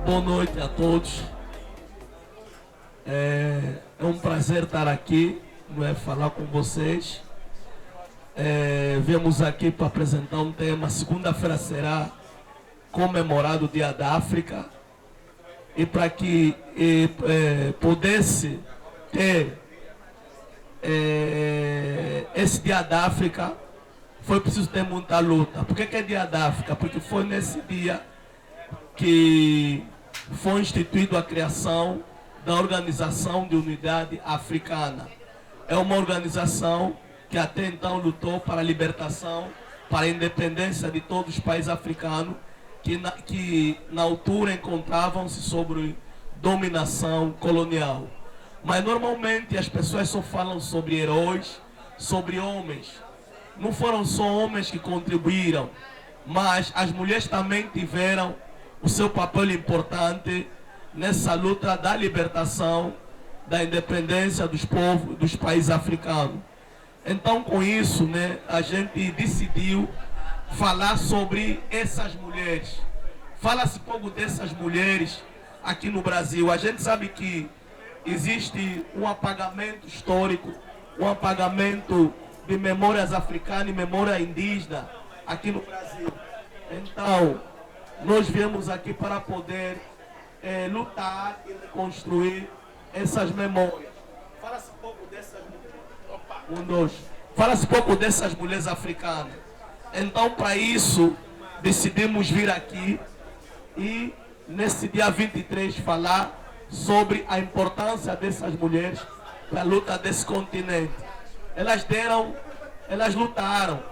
Boa noite a todos. É um prazer estar aqui, falar com vocês. Viemos aqui para apresentar um tema. Segunda-feira será comemorado o Dia da África. E para que pudesse ter esse Dia da África, foi preciso ter muita luta. Por que é Dia da África? Porque foi nesse dia que foi instituída a criação da Organização de Unidade Africana. É uma organização que até então lutou para a libertação, para a independência de todos os países africanos que na altura encontravam-se sobre dominação colonial. Mas normalmente as pessoas só falam sobre heróis, sobre homens. Não foram só homens que contribuíram, mas as mulheres também tiveram o seu papel importante nessa luta da libertação, da independência dos povos, dos países africanos. Então, com isso, a gente decidiu falar sobre essas mulheres. Fala-se pouco dessas mulheres aqui no Brasil. A gente sabe que existe um apagamento histórico, um apagamento de memórias africanas e memória indígena aqui no Brasil. Então, nós viemos aqui para poder lutar e reconstruir essas memórias. Fala-se pouco dessas mulheres. Fala-se pouco dessas mulheres africanas. Então, para isso, decidimos vir aqui e, nesse dia 23, falar sobre a importância dessas mulheres para a luta desse continente. Elas lutaram,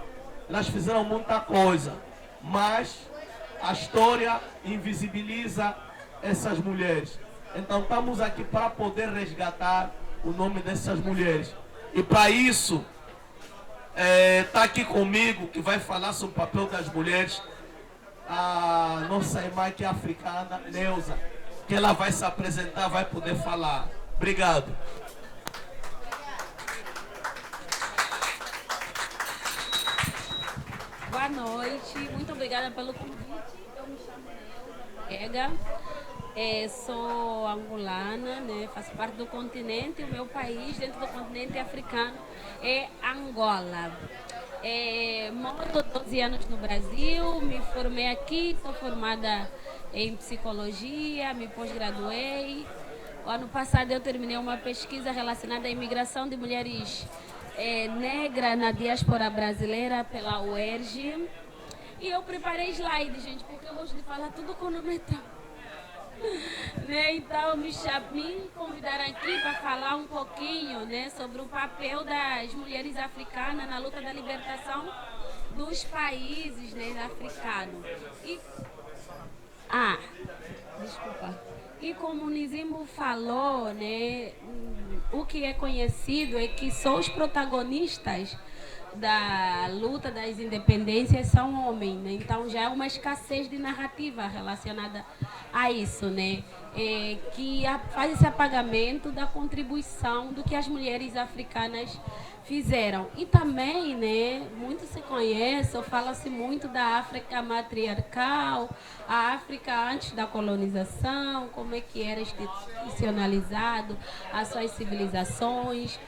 elas fizeram muita coisa, mas a história invisibiliza essas mulheres. Então estamos aqui para poder resgatar o nome dessas mulheres. E para isso, está aqui comigo, que vai falar sobre o papel das mulheres, a nossa irmã que é africana, Neuza, que ela vai se apresentar, vai poder falar. Obrigado. Boa noite, muito obrigada pelo convite. Eu me chamo Neuza Ortega, sou angolana, faço parte do continente. O meu país dentro do continente africano é Angola. Moro 12 anos no Brasil, me formei aqui, sou formada em psicologia, me pós-graduei. O ano passado eu terminei uma pesquisa relacionada à imigração de mulheres negras na diáspora brasileira pela UERJ. E eu preparei slide, gente, porque eu gosto de falar tudo cronometrado. Então me convidaram aqui para falar um pouquinho sobre o papel das mulheres africanas na luta da libertação dos países africanos. Desculpa. E como o Nizimbo falou, o que é conhecido é que só os protagonistas da luta das independências são homens, Então já é uma escassez de narrativa relacionada a isso, que faz esse apagamento da contribuição do que as mulheres africanas fizeram. E também, muito se conhece, ou fala-se muito da África matriarcal, a África antes da colonização, como é que era institucionalizado as suas civilizações.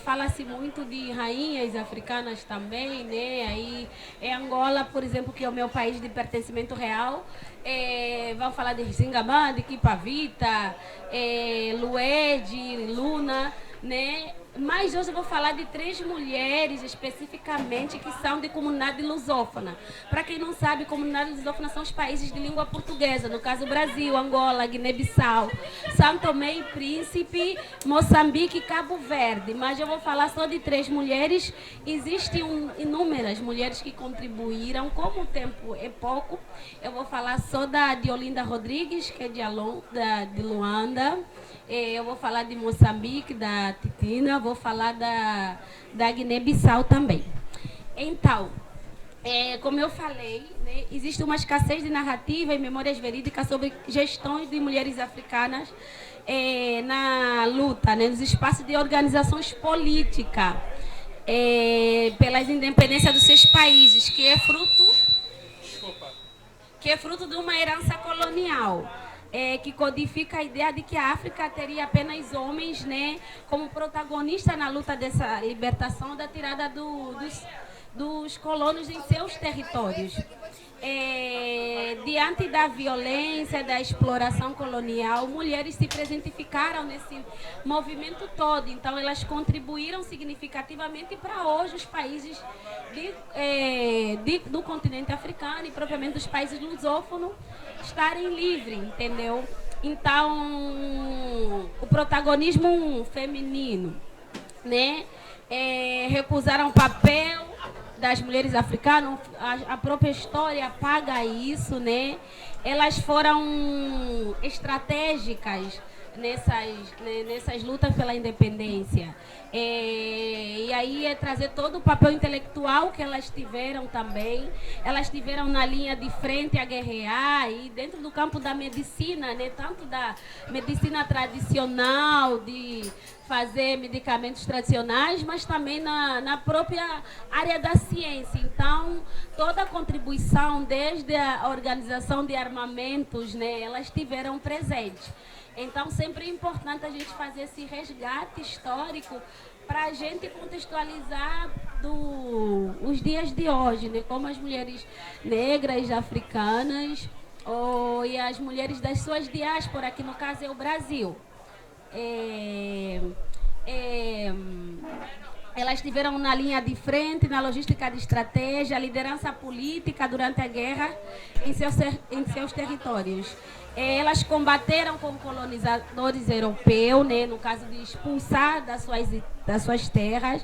Fala-se muito de rainhas africanas também, Aí Angola, por exemplo, que é o meu país de pertencimento real, vão falar de Zingabá, de Kipavita, Luede, Luna, Mas hoje eu vou falar de 3 mulheres especificamente que são de comunidade lusófona. Para quem não sabe, comunidade lusófona são os países de língua portuguesa, no caso Brasil, Angola, Guiné-Bissau, São Tomé e Príncipe, Moçambique e Cabo Verde. Mas eu vou falar só de 3 mulheres. Existem inúmeras mulheres que contribuíram, como o tempo é pouco, eu vou falar só de Olinda Rodrigues, que é de Luanda. Eu vou falar de Moçambique, da Titina, vou falar da Guiné-Bissau também. Então, como eu falei, existe uma escassez de narrativa e memórias verídicas sobre gestões de mulheres africanas na luta, nos espaços de organizações políticas, pelas independências dos seus países, que é fruto de uma herança colonial. que codifica a ideia de que a África teria apenas homens, né, como protagonista na luta dessa libertação da tirada dos colonos em seus territórios. Diante da violência, da exploração colonial, mulheres se presentificaram nesse movimento todo. Então, elas contribuíram significativamente para hoje os países do continente africano e propriamente dos países lusófonos estarem livres, entendeu? Então, o protagonismo feminino, né? Recusaram o papel das mulheres africanas, a própria história paga isso, né? Elas foram estratégicas nessas lutas pela independência. E aí é trazer todo o papel intelectual que elas tiveram também. Elas tiveram na linha de frente a guerrear e dentro do campo da medicina, né? Tanto da medicina tradicional, de fazer medicamentos tradicionais, mas também na própria área da ciência. Então, toda a contribuição, desde a organização de armamentos, né, elas tiveram presente. Então, sempre é importante a gente fazer esse resgate histórico para a gente contextualizar os dias de hoje, né, como as mulheres negras, africanas, e as mulheres das suas diásporas, que no caso é o Brasil. Elas estiveram na linha de frente, na logística de estratégia, liderança política durante a guerra em seus territórios. Elas combateram com colonizadores europeus, né, no caso de expulsar das suas terras,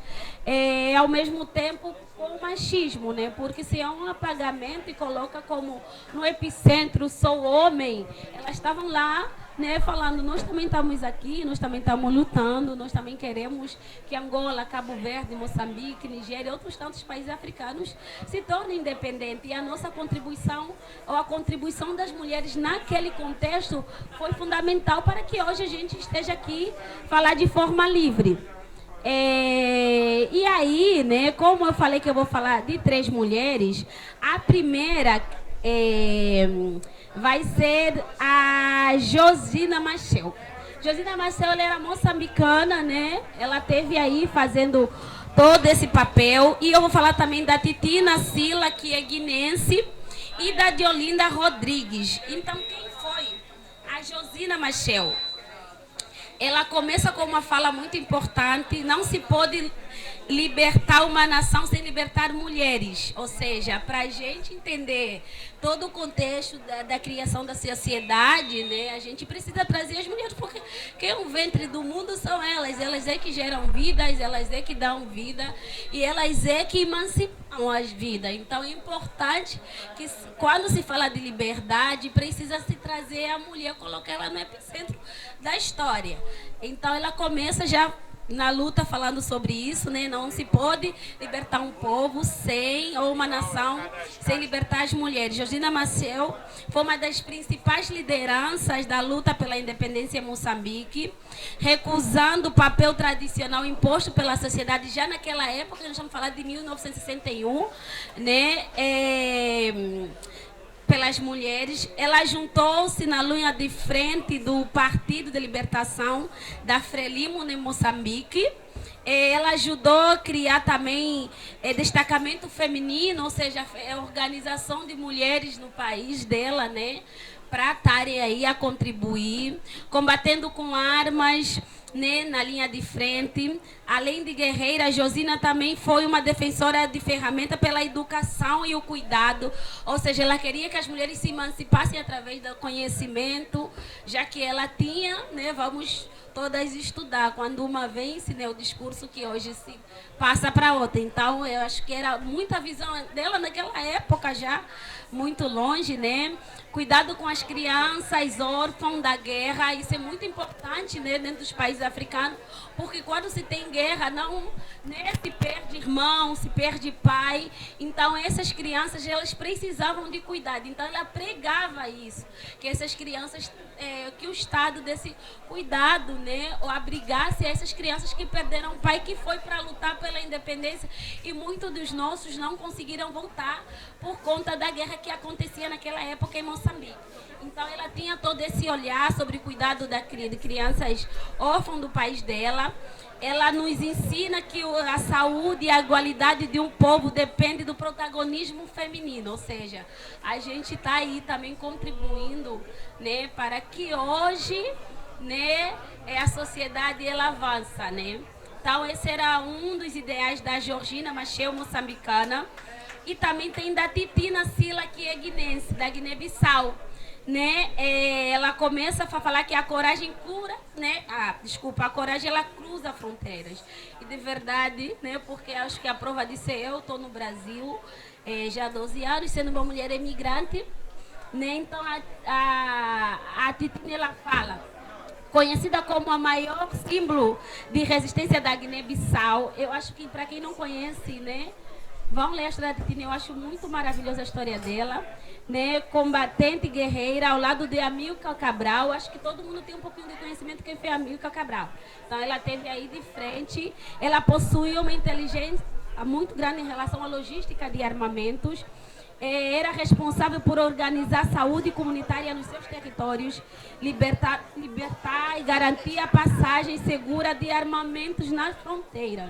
ao mesmo tempo com o machismo, né, porque se há um apagamento e coloca como no epicentro sou homem, elas estavam lá, né, falando, nós também estamos aqui, nós também estamos lutando, nós também queremos que Angola, Cabo Verde, Moçambique, Nigéria e outros tantos países africanos se tornem independentes. E a nossa contribuição, ou a contribuição das mulheres naquele contexto, foi fundamental para que hoje a gente esteja aqui falar de forma livre. E aí, né, como eu falei que eu vou falar de 3 mulheres, a primeira vai ser a Josina Machel. Josina Machel, ela era moçambicana, né? Ela teve aí fazendo todo esse papel. E eu vou falar também da Titina Sila, que é guinense, e da Diolinda Rodrigues. Então, quem foi a Josina Machel? Ela começa com uma fala muito importante: não se pode libertar uma nação sem libertar mulheres. Ou seja, para a gente entender todo o contexto da criação da sociedade, né, a gente precisa trazer as mulheres, porque quem é o ventre do mundo são elas. Elas é que geram vidas, elas é que dão vida e elas é que emancipam as vidas. Então é importante que, quando se fala de liberdade, precisa se trazer a mulher, colocar ela no epicentro da história. Então ela começa já na luta falando sobre isso, né? Não se pode libertar um povo ou uma nação sem libertar as mulheres. Josina Machel foi uma das principais lideranças da luta pela independência em Moçambique, recusando o papel tradicional imposto pela sociedade já naquela época. Nós estamos falando de 1961, né? Pelas mulheres. Ela juntou-se na linha de frente do Partido de Libertação da Frelimo em Moçambique. Ela ajudou a criar também destacamento feminino, ou seja, a organização de mulheres no país dela, né, para estarem aí a contribuir, combatendo com armas, né, na linha de frente. Além de guerreira, Josina também foi uma defensora de ferramenta pela educação e o cuidado, ou seja, ela queria que as mulheres se emancipassem através do conhecimento, já que ela tinha, né, vamos todas estudar, quando uma vence, né, o discurso que hoje se passa para outra. Então, eu acho que era muita visão dela naquela época já, muito longe, né? Cuidado com as crianças órfãs da guerra, isso é muito importante, né, dentro dos países africanos, porque quando se tem guerra, não, né, se perde irmão, se perde pai. Então, essas crianças, elas precisavam de cuidado. Então, ela pregava isso, que essas crianças, que o Estado desse cuidado, né, ou abrigasse essas crianças que perderam o pai, que foi para lutar pela independência, e muitos dos nossos não conseguiram voltar por conta da guerra que acontecia naquela época em Moçambique. Então, ela tinha todo esse olhar sobre o cuidado de crianças órfãs do país dela. Ela nos ensina que a saúde e a igualdade de um povo depende do protagonismo feminino, ou seja, a gente está aí também contribuindo, né, para que hoje, né, a sociedade ela avança, né? Então, esse era um dos ideais da Georgina Machel, moçambicana, e também tem da Titina Sila, que é guinense, da Guiné-Bissau. Né? Ela começa a falar que a coragem cura, né? A coragem ela cruza fronteiras. E de verdade, né? Porque acho que a prova disso é eu estou no Brasil já há 12 anos, sendo uma mulher imigrante, né? Então a Titina ela fala, conhecida como a maior símbolo de resistência da Guiné-Bissau. Eu acho que para quem não conhece, né? Vão ler a história da Titina, eu acho muito maravilhosa a história dela, né? Combatente guerreira ao lado de Amílcar Cabral. Acho que todo mundo tem um pouquinho de conhecimento de quem foi Amílcar Cabral. Então ela teve aí de frente, ela possui uma inteligência muito grande em relação à logística de armamentos. Era responsável por organizar a saúde comunitária nos seus territórios, libertar e garantir a passagem segura de armamentos nas fronteiras.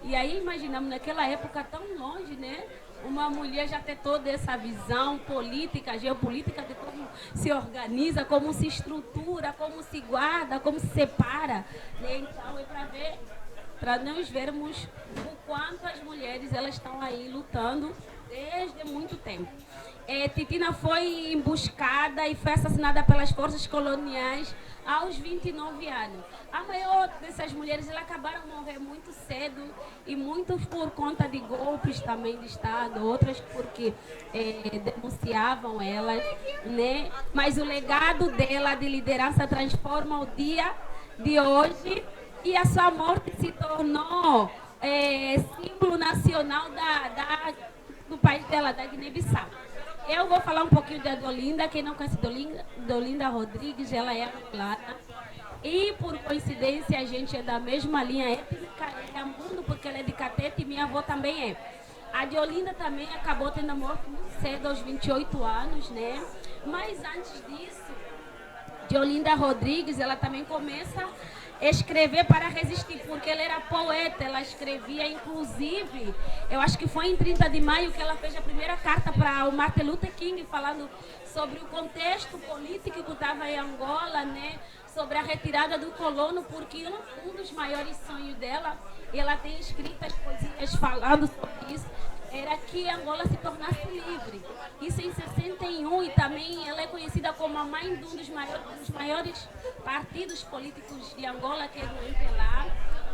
E aí imaginamos naquela época tão longe, né? Uma mulher já ter toda essa visão política, geopolítica de como se organiza, como se estrutura, como se guarda, como se separa. Né? Então é para ver, para nós vermos o quanto as mulheres elas estão aí lutando desde muito tempo. Titina foi emboscada e foi assassinada pelas forças coloniais aos 29 anos. A maior dessas mulheres elas acabaram de morrer muito cedo e muitos por conta de golpes também de Estado, outras porque denunciavam elas, né? Mas o legado dela de liderança transforma o dia de hoje e a sua morte se tornou símbolo nacional do país dela, da Guiné-Bissau. Eu vou falar um pouquinho da Deolinda. Quem não conhece Deolinda Rodrigues, ela é angolana. E, por coincidência, a gente é da mesma linha étnica, é Ambundo, porque ela é de Catete e minha avó também é. A Deolinda também acabou tendo a morte muito cedo, aos 28 anos, né? Mas, antes disso, Deolinda Rodrigues, ela também começa a escrever para resistir, porque ela era poeta, ela escrevia, inclusive, eu acho que foi em 30 de maio que ela fez a primeira carta para o Martin Luther King, falando sobre o contexto político que estava em Angola, né? Sobre a retirada do colono, porque um dos maiores sonhos dela, ela tem escritas poesias falando sobre isso, era que Angola se tornasse livre. Isso em 61, e também ela é conhecida como a mãe de um dos maiores partidos políticos de Angola, que é o MPLA.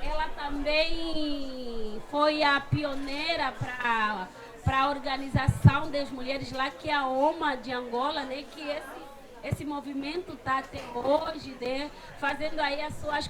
Ela também foi a pioneira para a organização das mulheres lá, que é a OMA de Angola, né, que esse movimento está até hoje, né, fazendo aí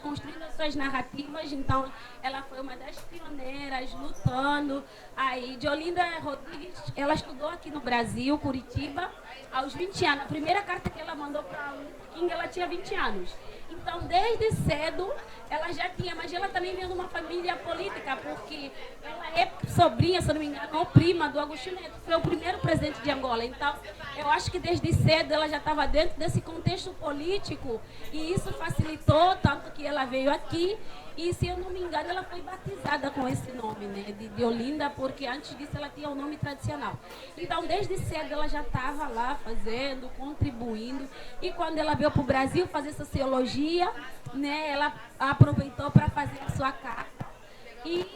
construindo as suas narrativas. Então, ela foi uma das pioneiras, lutando. Aí, Deolinda Rodrigues, ela estudou aqui no Brasil, Curitiba, aos 20 anos. A primeira carta que ela mandou para o King, ela tinha 20 anos. Então, desde cedo, ela já tinha, mas ela também veio de uma família política, porque ela é sobrinha, se não me engano, ou prima do Agostinho Neto, foi o primeiro presidente de Angola. Então, eu acho que desde cedo ela já estava dentro desse contexto político, e isso facilitou, tanto que ela veio aqui, e, se eu não me engano, ela foi batizada com esse nome, né, de Deolinda, porque antes disso ela tinha um nome tradicional. Então, desde cedo ela já estava lá fazendo, contribuindo, e quando ela veio para o Brasil fazer sociologia, né, ela aproveitou para fazer a sua carta. E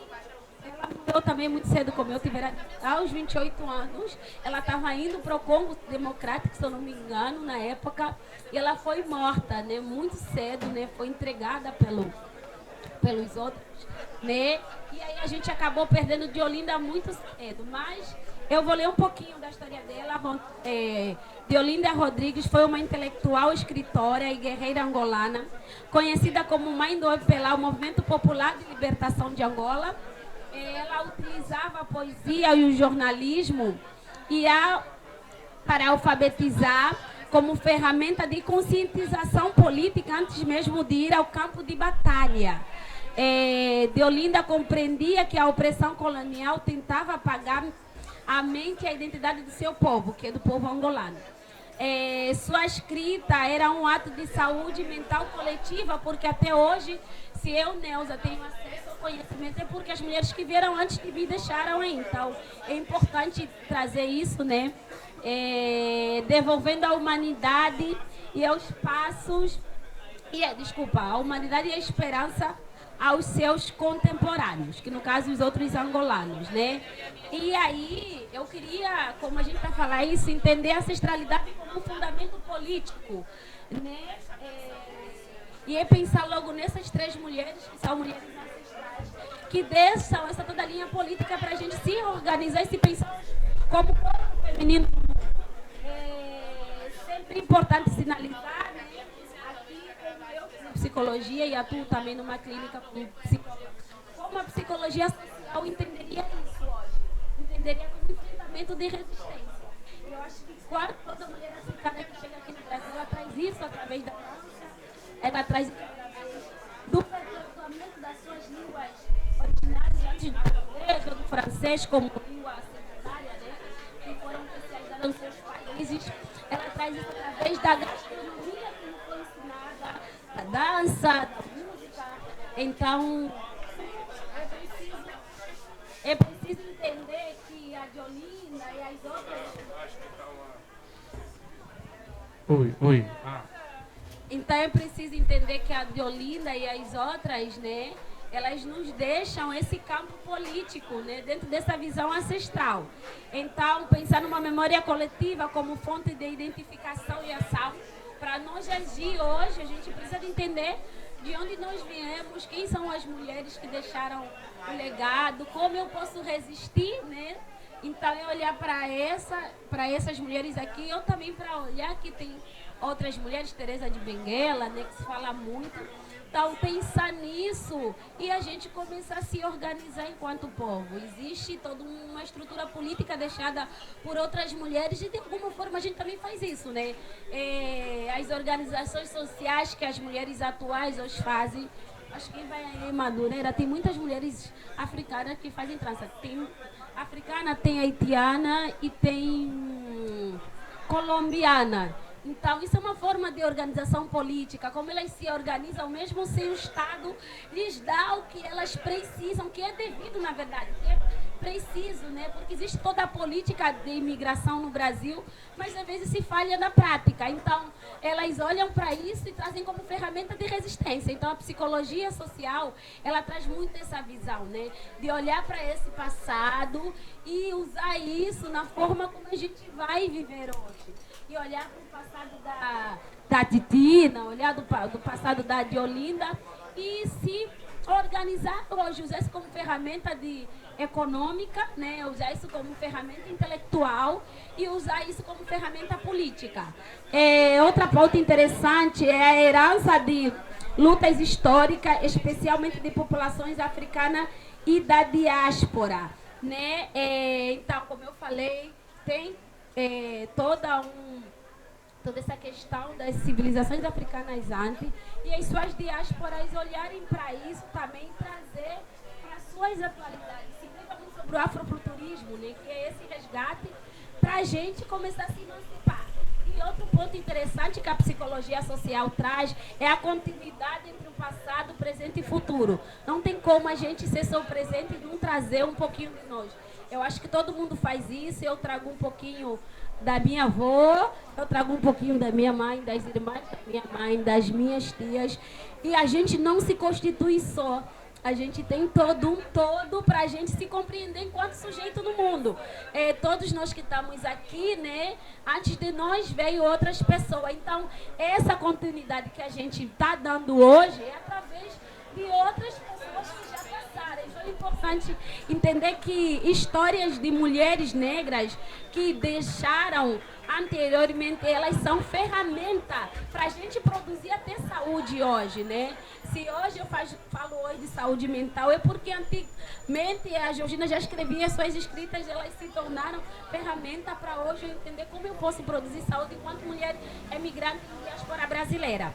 ela morreu também muito cedo, como eu tivera aos 28 anos. Ela estava indo para o Congo Democrático, se eu não me engano, na época, e ela foi morta, né, muito cedo, né, foi entregada pelos outros, né? E aí a gente acabou perdendo Deolinda muito cedo, mas eu vou ler um pouquinho da história dela. Deolinda Rodrigues foi uma intelectual, escritora e guerreira angolana, conhecida como mãe do MPLA, o Movimento Popular de Libertação de Angola. Ela utilizava a poesia e o jornalismo para alfabetizar como ferramenta de conscientização política antes mesmo de ir ao campo de batalha. Deolinda compreendia que a opressão colonial tentava apagar a mente e a identidade do seu povo, que é do povo angolano. Sua escrita era um ato de saúde mental coletiva, porque até hoje, se eu, Neuza, tenho acesso ao conhecimento, é porque as mulheres que vieram antes de mim deixaram aí. Então, é importante trazer isso, né? Devolvendo a humanidade e aos passos, a humanidade e a esperança aos seus contemporâneos, que no caso os outros angolanos, né? E aí eu queria, como a gente vai falar isso, entender a ancestralidade como um fundamento político, né? E é pensar logo nessas 3 mulheres, que são mulheres ancestrais, que deixam essa toda linha política para a gente se organizar e se pensar como corpo feminino. Sempre importante sinalizar, né? Psicologia e atuo também numa clínica como psicóloga. Como a psicologia social entenderia isso hoje? Entenderia como enfrentamento de resistência. Eu acho que quase toda mulher africana que chega aqui no Brasil, ela traz isso através da dança, ela traz isso através do perpetuamento das suas línguas originárias antes do português ou do francês como língua secundária, né? Que foram especializadas nos seus países. Ela traz isso através da gastronomia que nos foi ensinada, da dança, da música. Então, é preciso entender que a Diolinda e as outras... Oi. Então, é preciso entender que a Diolinda e as outras, né, elas nos deixam esse campo político, né, dentro dessa visão ancestral. Então, pensar numa memória coletiva como fonte de identificação e ação. Para nós agir hoje, a gente precisa de entender de onde nós viemos, quem são as mulheres que deixaram o legado, como eu posso resistir, né? Então, eu olhar para essas mulheres aqui, eu também para olhar que tem outras mulheres, Teresa de Benguela, né, que se fala muito. Então, pensar nisso e a gente começar a se organizar enquanto povo. Existe toda uma estrutura política deixada por outras mulheres e, de alguma forma, a gente também faz isso, né? As organizações sociais que as mulheres atuais hoje fazem, acho que quem vai aí em Madureira, tem muitas mulheres africanas que fazem trança. Tem africana, tem haitiana e tem colombiana. Então, isso é uma forma de organização política, como elas se organizam mesmo sem o Estado lhes dar o que elas precisam, que é devido, na verdade, que é preciso, né? Porque existe toda a política de imigração no Brasil, mas às vezes se falha na prática. Então, elas olham para isso e trazem como ferramenta de resistência. Então, a psicologia social, ela traz muito essa visão, né? De olhar para esse passado e usar isso na forma como a gente vai viver hoje. E olhar para o passado da Titina, olhar do passado da Diolinda e se organizar hoje, usar isso como ferramenta econômica, né? Usar isso como ferramenta intelectual e usar isso como ferramenta política. Outra pauta interessante é a herança de lutas históricas, especialmente de populações africanas e da diáspora, né? Então, como eu falei, tem toda essa questão das civilizações africanas antes e as suas diásporas olharem para isso também, trazer para suas atualidades. Se fala muito sobre o afrofuturismo, né, que é esse resgate para a gente começar a se emancipar. E outro ponto interessante que a psicologia social traz é a continuidade entre o passado, presente e futuro. Não tem como a gente ser só o presente e não trazer um pouquinho de nós. Eu acho que todo mundo faz isso, eu trago um pouquinho da minha avó, eu trago um pouquinho da minha mãe, das irmãs da minha mãe, das minhas tias. E a gente não se constitui só. A gente tem todo um todo para a gente se compreender enquanto sujeito no mundo. Todos nós que estamos aqui, né? Antes de nós veio outras pessoas. Então, essa continuidade que a gente está dando hoje é através de outras pessoas que já passaram. Então, é importante entender que histórias de mulheres negras que deixaram anteriormente, elas são ferramenta para a gente produzir até saúde hoje, né? Se hoje eu falo hoje de saúde mental, é porque antigamente a Georgina já escrevia suas escritas, elas se tornaram ferramenta para hoje eu entender como eu posso produzir saúde enquanto mulher emigrante na diáspora brasileira.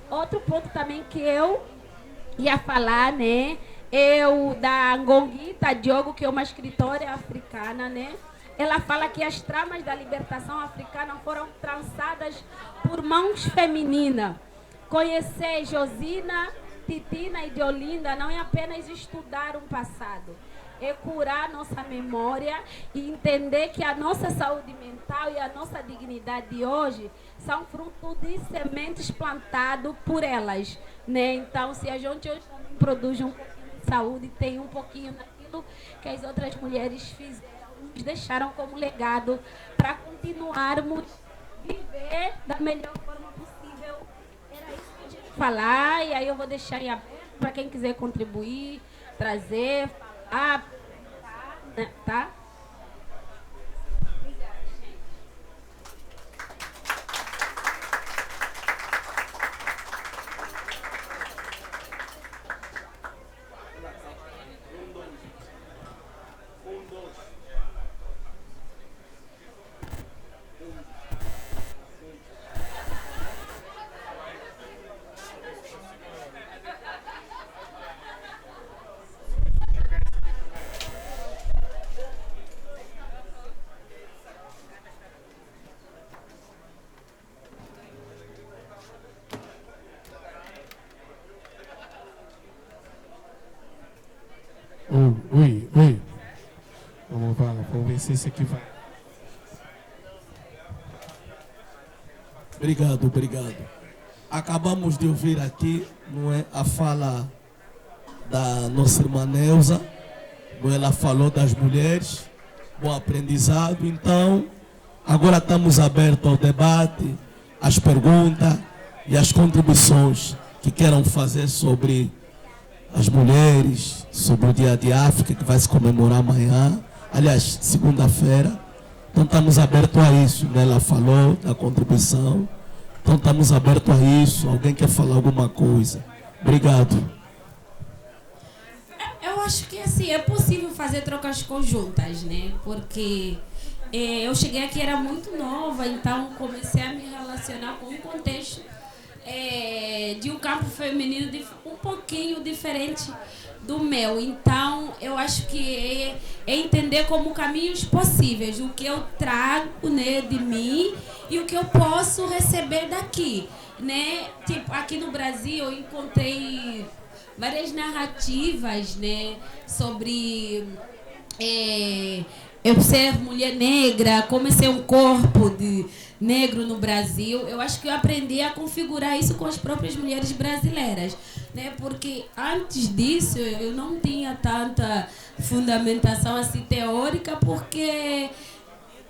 Outro ponto também que eu ia falar, né? Da Ngongita Diogo, que é uma escritora africana, né? ela fala que as tramas da libertação africana foram traçadas por mãos femininas. Conhecer Josina, Titina e de Olinda não é apenas estudar um passado, é curar nossa memória e entender que a nossa saúde mental e a nossa dignidade de hoje são fruto de sementes plantadas por elas, né? Então, se a gente hoje também produz um pouquinho de saúde, tem um pouquinho daquilo que as outras mulheres fizeram, nos deixaram como legado para continuarmos viver da melhor forma possível. Era isso que a gente ia falar, e aí eu vou deixar em aberto para quem quiser contribuir, trazer, falar, né, tá? Oi. Vamos ver se esse aqui vai. Obrigado. Acabamos de ouvir aqui, não é, a fala da nossa irmã Neuza, ela falou das mulheres, bom aprendizado. Então, agora estamos abertos ao debate, às perguntas e às contribuições que queiram fazer sobre as mulheres, sobre o Dia de África, que vai se comemorar amanhã, aliás, segunda-feira. Então estamos abertos a isso, né? Ela falou da contribuição, então estamos abertos a isso. Alguém quer falar alguma coisa? Obrigado. Eu acho que assim, é possível fazer trocas conjuntas, né? Porque eu cheguei aqui, era muito nova, então comecei a me relacionar com um contexto de um campo feminino um pouquinho diferente do meu. Então, eu acho que é entender como caminhos possíveis, o que eu trago, né, de mim e o que eu posso receber daqui, né? Tipo, aqui no Brasil eu encontrei várias narrativas, né, sobre eu ser mulher negra, como ser um corpo de negro no Brasil. Eu acho que eu aprendi a configurar isso com as próprias mulheres brasileiras, né? Porque antes disso eu não tinha tanta fundamentação assim teórica, porque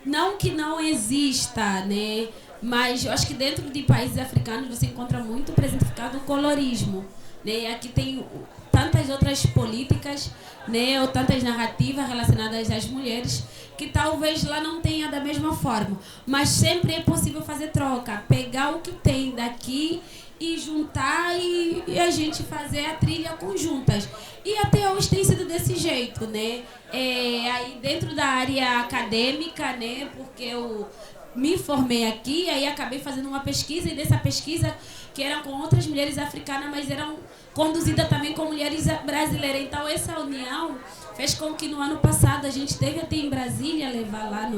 não que não exista, né? Mas eu acho que dentro de países africanos você encontra muito presentificado o colorismo, né? Aqui tem tantas outras políticas, né, ou tantas narrativas relacionadas às mulheres que talvez lá não tenha da mesma forma, mas sempre é possível fazer troca, pegar o que tem daqui e juntar e a gente fazer a trilha conjuntas. E até hoje tem sido desse jeito, né? Aí dentro da área acadêmica, né, porque eu me formei aqui, aí acabei fazendo uma pesquisa, e dessa pesquisa, que era com outras mulheres africanas, mas eram conduzidas também com mulheres brasileiras. Então, essa união fez com que no ano passado a gente teve até em Brasília, levar lá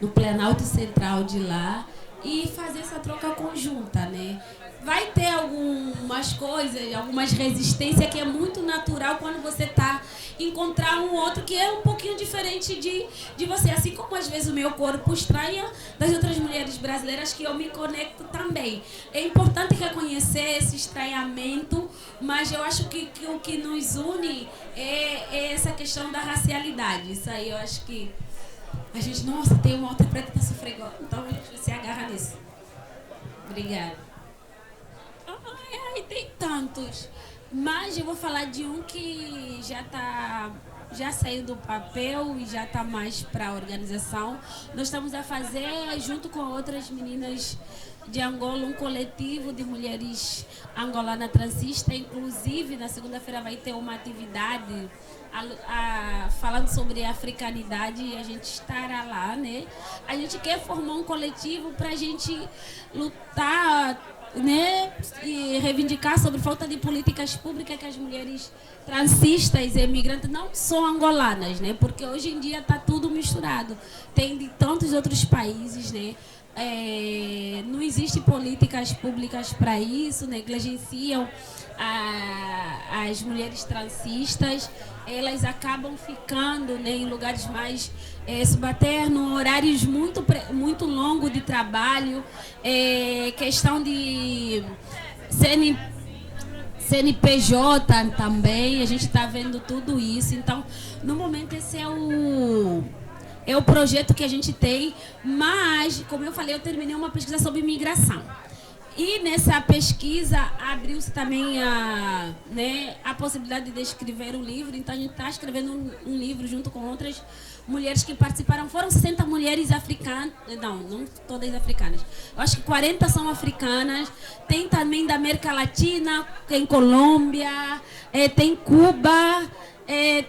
no Planalto Central de lá e fazer essa troca conjunta, né? Vai ter algumas coisas, algumas resistências que é muito natural quando você está encontrar um outro que é um pouquinho diferente de você. Assim como às vezes o meu corpo estranha das outras mulheres brasileiras, que eu me conecto também. É importante reconhecer esse estranhamento, mas eu acho que o que nos une é essa questão da racialidade. Isso aí eu acho que a gente, nossa, tem uma outra preta que está sofrendo, então a gente se agarra nisso. Obrigada. Tem tantos, mas eu vou falar de um que já saiu do papel e já está mais para a organização. Nós estamos a fazer, junto com outras meninas de Angola, um coletivo de mulheres angolanas transistas. Inclusive, na segunda-feira vai ter uma atividade falando sobre a africanidade, e a gente estará lá, né? A gente quer formar um coletivo para a gente lutar né, e reivindicar sobre falta de políticas públicas que as mulheres transistas e imigrantes, não só angolanas, né, porque hoje em dia está tudo misturado. Tem de tantos outros países, né, não existe políticas públicas para isso, negligenciam as mulheres transistas, elas acabam ficando, né, em lugares mais subalternos, horários muito longos de trabalho, questão de CNPJ também, a gente está vendo tudo isso. Então, no momento, esse é o projeto que a gente tem, mas, como eu falei, eu terminei uma pesquisa sobre imigração. E nessa pesquisa abriu-se também a possibilidade de escrever um livro. Então a gente está escrevendo um livro junto com outras mulheres que participaram. Foram 60 mulheres africanas, não todas africanas. Eu acho que 40 são africanas. Tem também da América Latina, tem Colômbia, tem Cuba,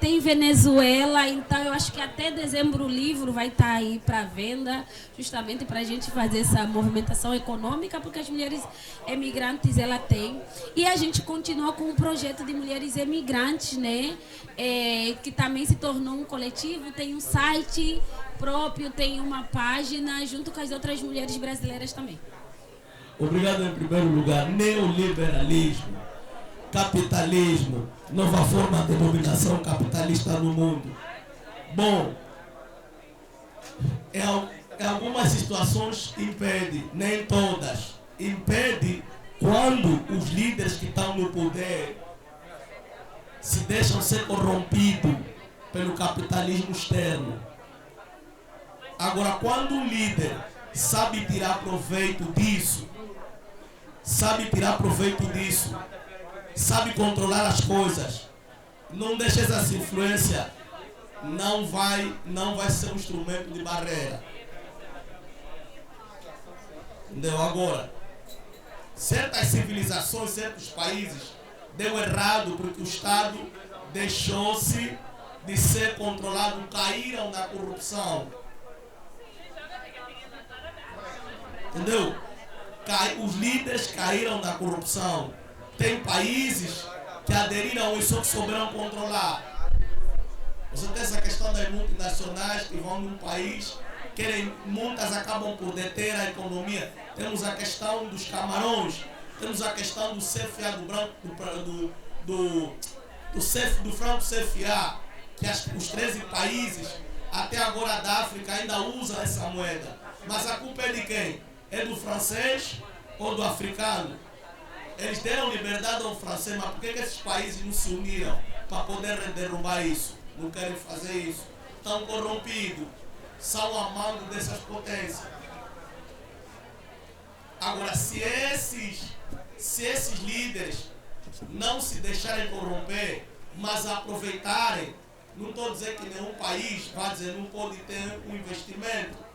tem Venezuela. Então eu acho que até dezembro o livro vai estar aí para venda, justamente para a gente fazer essa movimentação econômica, porque as mulheres emigrantes ela tem. E a gente continua com um projeto de mulheres emigrantes, né, que também se tornou um coletivo, tem um site próprio, tem uma página junto com as outras mulheres brasileiras também. Obrigado em primeiro lugar. Neoliberalismo, capitalismo, nova forma de dominação capitalista no mundo. Bom, em algumas situações impede, nem todas. Impede quando os líderes que estão no poder se deixam ser corrompidos pelo capitalismo externo. Agora, quando um líder sabe tirar proveito disso, sabe controlar as coisas, não deixa essa influência, não vai ser um instrumento de barreira. Entendeu? Agora, certas civilizações, certos países deu errado porque o Estado deixou-se de ser controlado, caíram na corrupção. Entendeu? Os líderes caíram na corrupção. Tem países que aderiram a isso, só que souberam controlar. Você tem essa questão das multinacionais que vão num país, muitas acabam por deter a economia. Temos a questão dos camarões, temos a questão do CFA do franco CFA, que os 13 países, até agora da África, ainda usam essa moeda. Mas a culpa é de quem? É do francês ou do africano? Eles deram liberdade ao francês, mas por que esses países não se uniram para poder derrubar isso? Não querem fazer isso. Estão corrompidos, são amando dessas potências. Agora, se esses líderes não se deixarem corromper, mas aproveitarem, não estou dizendo que nenhum país vai dizer não pode ter um investimento.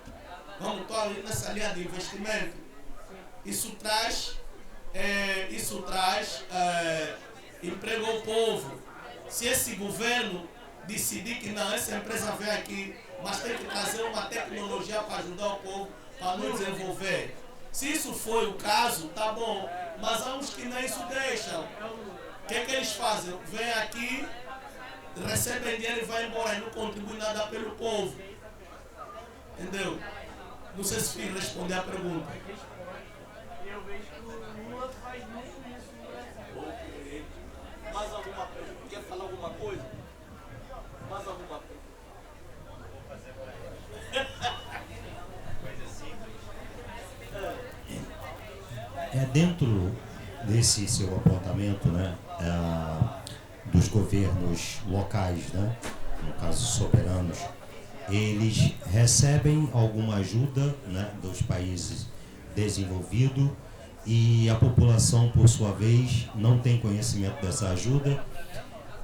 Vamos estar ali nessa linha de investimento. Isso traz emprego ao povo. Se esse governo decidir que não, essa empresa vem aqui, mas tem que trazer uma tecnologia para ajudar o povo, para nos desenvolver. Se isso foi o caso, tá bom, mas há uns que nem isso deixam. O que eles fazem? Vêm aqui, recebem dinheiro e vão embora e não contribuem nada pelo povo. Entendeu? Não sei se fiz responder a pergunta. Eu vejo que o Lula faz muito isso no Brasil. Mais alguma pergunta? Quer falar alguma coisa? Mais alguma coisa? Dentro desse seu apontamento, né, dos governos locais, né, no caso soberanos, eles recebem alguma ajuda, né, dos países desenvolvidos e a população, por sua vez, não tem conhecimento dessa ajuda.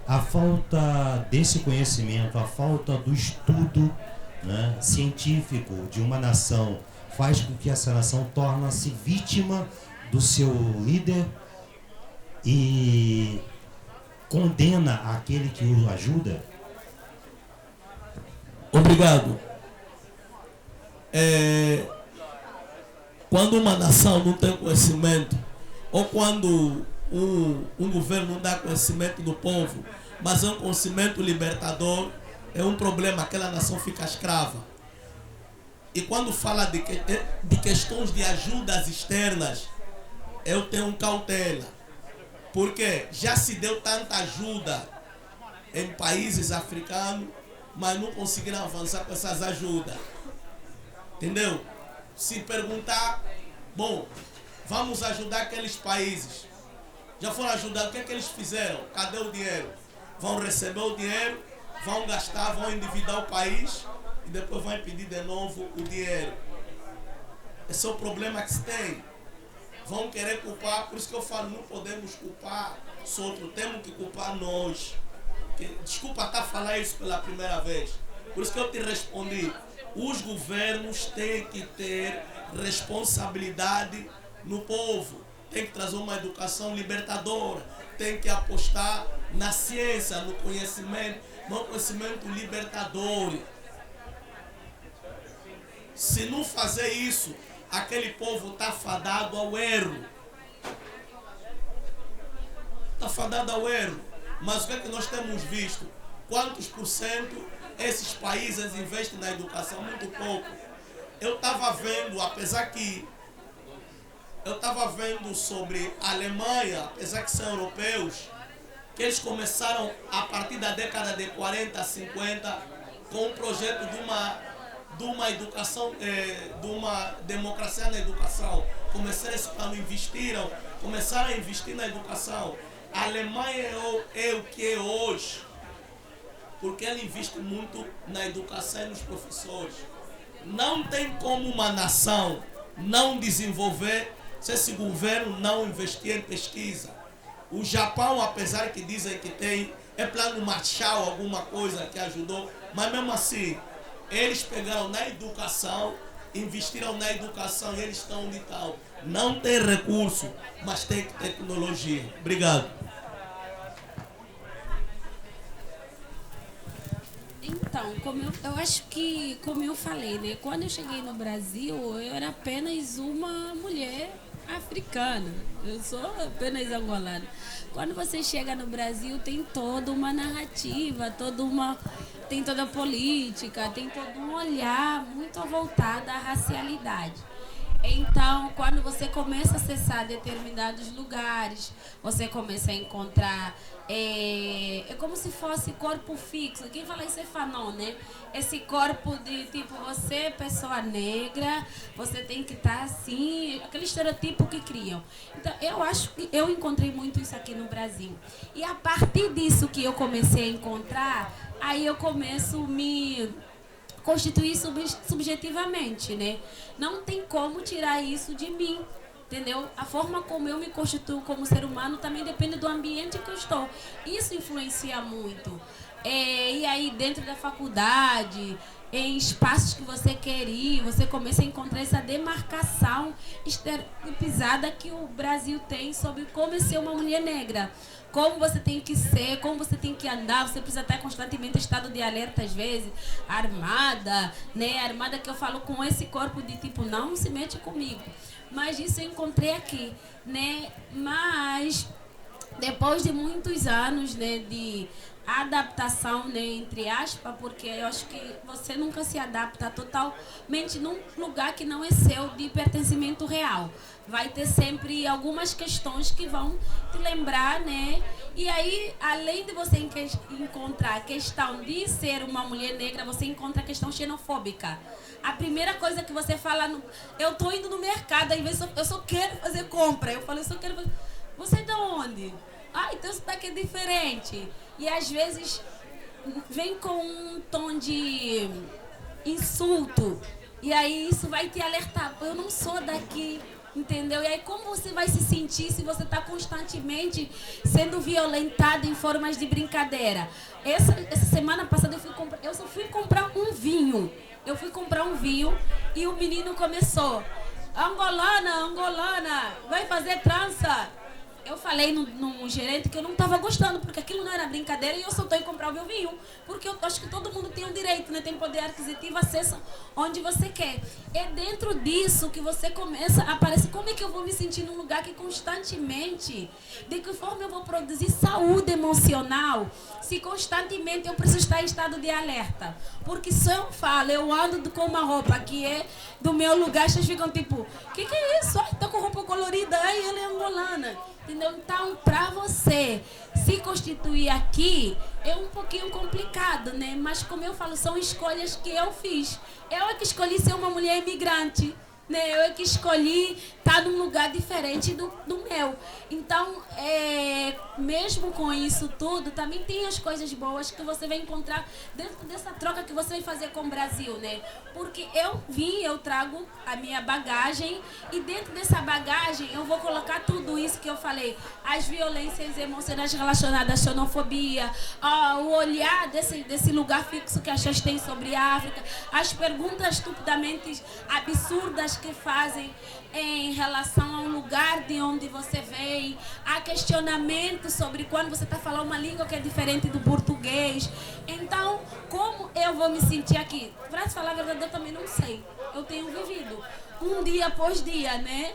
A falta desse conhecimento, a falta do estudo, né, científico de uma nação faz com que essa nação torne-se vítima do seu líder e condena aquele que o ajuda. Obrigado. Quando uma nação não tem conhecimento, ou quando um governo não dá conhecimento do povo, mas é um conhecimento libertador, é um problema, aquela nação fica escrava. E quando fala de questões de ajudas externas, eu tenho cautela, porque já se deu tanta ajuda em países africanos, mas não conseguiram avançar com essas ajudas. Entendeu? Se perguntar, bom, vamos ajudar aqueles países. Já foram ajudados, o que é que eles fizeram? Cadê o dinheiro? Vão receber o dinheiro, vão gastar, vão endividar o país e depois vão pedir de novo o dinheiro. Esse é o problema que se tem. Vão querer culpar, por isso que eu falo, não podemos culpar os outros, temos que culpar nós. Desculpa estar falando isso pela primeira vez. Por isso que eu te respondi. Os governos têm que ter responsabilidade no povo. Tem que trazer uma educação libertadora. Tem que apostar na ciência, no conhecimento libertador. Se não fazer isso, aquele povo está fadado ao erro. Está fadado ao erro. Mas o que é que nós temos visto? Quantos por cento esses países investem na educação? Muito pouco. Eu estava vendo, sobre a Alemanha, apesar que são europeus, que eles começaram a partir da década de 40, 50, com um projeto de uma educação, de uma democracia na educação. Começaram a investir na educação. A Alemanha é o que é hoje, porque ela investe muito na educação e nos professores. Não tem como uma nação não desenvolver se esse governo não investir em pesquisa. O Japão, apesar que dizem que tem, é plano Marshall, alguma coisa que ajudou, mas mesmo assim, eles pegaram na educação, investiram na educação e eles estão onde estão. Não tem recurso, mas tem tecnologia. Obrigado. Então, eu acho que, como eu falei, né? Quando eu cheguei no Brasil, eu era apenas uma mulher africana. Eu sou apenas angolana. Quando você chega no Brasil, tem toda uma narrativa, tem toda a política, tem todo um olhar muito voltado à racialidade. Então, quando você começa a acessar determinados lugares, você começa a encontrar... É como se fosse corpo fixo. Quem fala isso é Fanon, né? Esse corpo de, tipo, você, pessoa negra, você tem que estar assim, aquele estereotipo que criam. Então, eu acho que eu encontrei muito isso aqui no Brasil. E a partir disso que eu comecei a encontrar, aí eu começo a me constituir subjetivamente, né? Não tem como tirar isso de mim. Entendeu? A forma como eu me constituo como ser humano também depende do ambiente que eu estou. Isso influencia muito. E aí, dentro da faculdade, em espaços que você quer ir, você começa a encontrar essa demarcação estereotipada que o Brasil tem sobre como é ser uma mulher negra. Como você tem que ser, como você tem que andar, você precisa estar constantemente em estado de alerta, às vezes, armada, né? Armada que eu falo com esse corpo de tipo, não se mete comigo. Mas isso eu encontrei aqui, né? Mas depois de muitos anos, né, de adaptação, né, entre aspas, porque eu acho que você nunca se adapta totalmente num lugar que não é seu de pertencimento real. Vai ter sempre algumas questões que vão te lembrar, né? E aí, além de você encontrar a questão de ser uma mulher negra, você encontra a questão xenofóbica. A primeira coisa que você fala, eu tô indo no mercado, aí eu só quero fazer compra. Eu falo, eu só quero fazer... Você é de onde? Ah, então isso daqui é diferente. E às vezes vem com um tom de insulto. E aí isso vai te alertar. Eu não sou daqui, entendeu? E aí como você vai se sentir se você está constantemente sendo violentado em formas de brincadeira? Essa semana passada eu só fui comprar um vinho. Eu fui comprar um vinho e o menino começou. Angolana, vai fazer trança. Eu falei no gerente que eu não estava gostando, porque aquilo não era brincadeira e eu soltei comprar o meu vinho. Porque eu acho que todo mundo tem o direito, né? Tem poder aquisitivo, acesso onde você quer. É dentro disso que você começa a aparecer. Como é que eu vou me sentir num lugar que constantemente, de que forma eu vou produzir saúde emocional, se constantemente eu preciso estar em estado de alerta? Porque se eu falo, eu ando com uma roupa que é do meu lugar, vocês ficam tipo, o que é isso? Ai, tá com roupa colorida, ai, ela é angolana. Entendeu? Então, para você se constituir aqui, é um pouquinho complicado, né? Mas como eu falo, são escolhas que eu fiz. Eu é que escolhi ser uma mulher imigrante, né? Eu é que escolhi estar num lugar diferente do meu. Então, mesmo com isso tudo, também tem as coisas boas que você vai encontrar dentro dessa troca que você vai fazer com o Brasil, né? Porque eu trago a minha bagagem e dentro dessa bagagem eu vou colocar tudo isso que eu falei. As violências emocionais relacionadas à xenofobia, o olhar desse lugar fixo que as pessoas têm sobre a África, as perguntas estupidamente absurdas que fazem em relação ao lugar de onde você vem, há questionamento sobre quando você está falando uma língua que é diferente do português. Então, como eu vou me sentir aqui? Para falar a verdade, eu também não sei. Eu tenho vivido um dia após dia, né?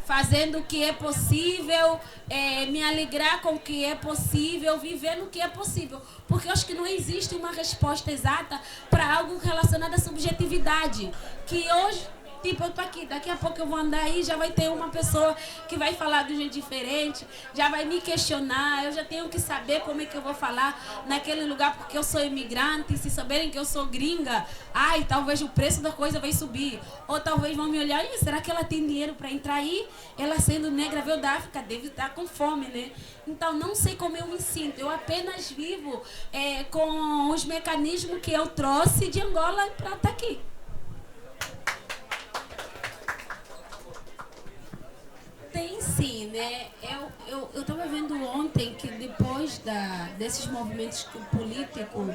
Fazendo o que é possível, me alegrar com o que é possível, vivendo o que é possível. Porque eu acho que não existe uma resposta exata para algo relacionado à subjetividade. Que hoje, tipo, eu tô aqui, daqui a pouco eu vou andar aí, já vai ter uma pessoa que vai falar de um jeito diferente, já vai me questionar, eu já tenho que saber como é que eu vou falar naquele lugar porque eu sou imigrante, se souberem que eu sou gringa, ai, talvez o preço da coisa vai subir, ou talvez vão me olhar, será que ela tem dinheiro para entrar aí? Ela sendo negra, veio da África, deve estar com fome, né? Então, não sei como eu me sinto, eu apenas vivo com os mecanismos que eu trouxe de Angola para estar aqui. Tem sim, né? Eu estava vendo ontem que depois desses movimentos políticos,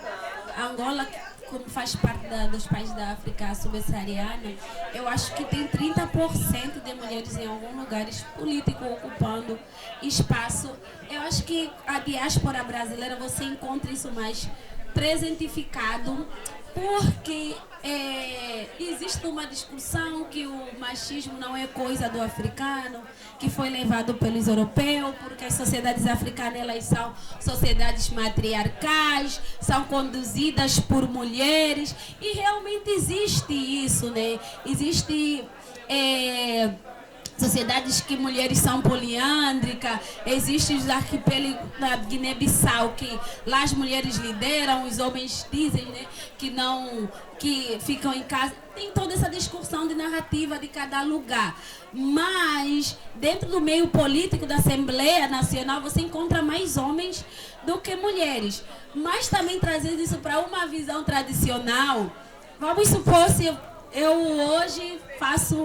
Angola, como faz parte dos países da África subsaariana, eu acho que tem 30% de mulheres em alguns lugares políticos ocupando espaço. Eu acho que a diáspora brasileira, você encontra isso mais presentificado, porque existe uma discussão que o machismo não é coisa do africano, que foi levado pelos europeus, porque as sociedades africanas elas são sociedades matriarcais, são conduzidas por mulheres, e realmente existe isso, né? Existe sociedades que mulheres são poliândricas, existem os arquipélagos da Guiné-Bissau, que lá as mulheres lideram, os homens dizem, né, que ficam em casa. Tem toda essa discussão de narrativa de cada lugar. Mas, dentro do meio político da Assembleia Nacional, você encontra mais homens do que mulheres. Mas também trazendo isso para uma visão tradicional, vamos supor se eu hoje faço,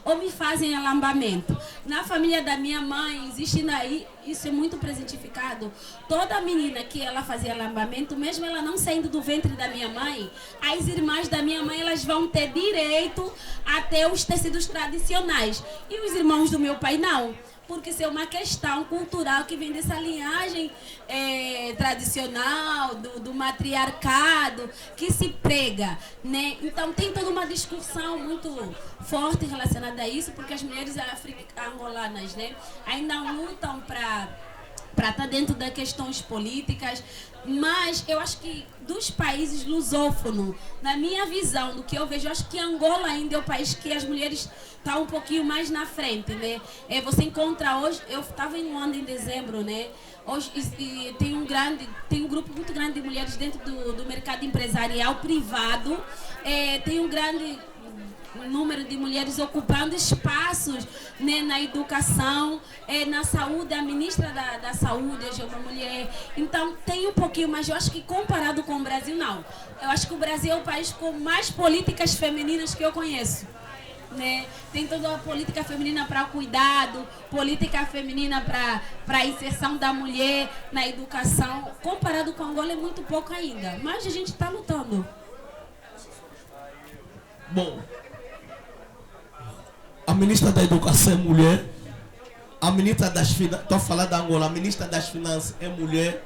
ou me fazem alambamento. Na família da minha mãe, existe aí, isso é muito presentificado, toda menina que ela fazia alambamento, mesmo ela não saindo do ventre da minha mãe, as irmãs da minha mãe, elas vão ter direito a ter os tecidos tradicionais. E os irmãos do meu pai não. Porque isso é uma questão cultural que vem dessa linhagem tradicional, do matriarcado, que se prega, né? Então tem toda uma discussão muito forte relacionada a isso, porque as mulheres angolanas, né, ainda lutam para estar dentro das questões políticas, mas eu acho que dos países lusófonos, na minha visão, do que eu vejo, eu acho que Angola ainda é o país que as mulheres estão um pouquinho mais na frente, né? Você encontra hoje, eu estava em Luanda em dezembro, né? Hoje tem um grupo muito grande de mulheres dentro do mercado empresarial privado, tem um grande número de mulheres ocupando espaços, né, na educação, na saúde. A ministra da saúde é uma mulher. Então tem um pouquinho, mas eu acho que comparado com o Brasil, não. Eu acho que o Brasil é o país com mais políticas femininas que eu conheço, né? Tem toda a política feminina para o cuidado, política feminina para a inserção da mulher na educação. Comparado com Angola é muito pouco ainda, mas a gente está lutando. Bom, a ministra da Educação é mulher, A ministra das Finanças, estou a falar da Angola, a ministra das Finanças é mulher,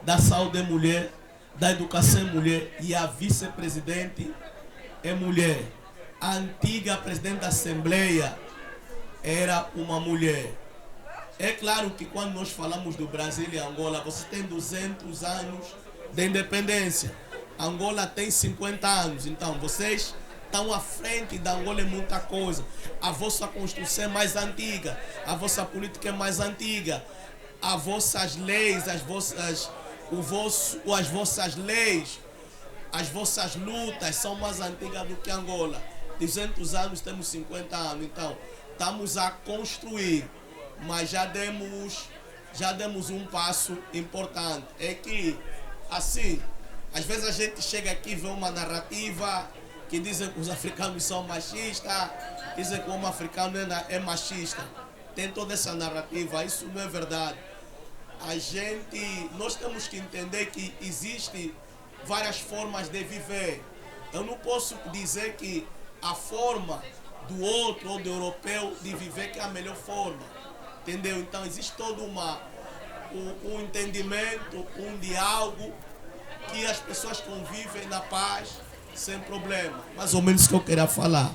da saúde é mulher, da educação é mulher e a vice-presidente é mulher. A antiga presidente da Assembleia era uma mulher. É claro que quando nós falamos do Brasil e Angola, você tem 200 anos de independência. Angola tem 50 anos, então vocês estão à frente da Angola em muita coisa. A vossa Constituição é mais antiga, a vossa política é mais antiga, as vossas leis, as vossas leis, as vossas lutas são mais antigas do que Angola. 200 anos, temos 50 anos, então estamos a construir, mas já demos um passo importante. É que, assim, às vezes a gente chega aqui e vê uma narrativa que dizem que os africanos são machistas, dizem que o homem africano é machista. Tem toda essa narrativa, isso não é verdade. Nós temos que entender que existem várias formas de viver. Eu não posso dizer que a forma do outro ou do europeu de viver que é a melhor forma. Entendeu? Então existe todo um entendimento, um diálogo que as pessoas convivem na paz, sem problema. Mais ou menos o que eu queria falar.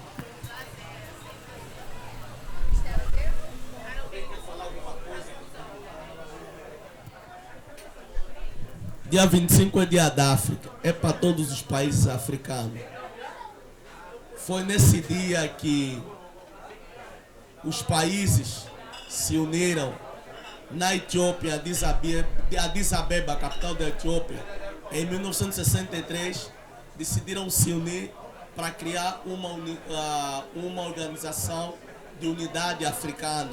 Dia 25 é dia da África. É para todos os países africanos. Foi nesse dia que os países se uniram na Etiópia, Addis Abeba, capital da Etiópia, em 1963, decidiram se unir para criar uma organização de unidade africana.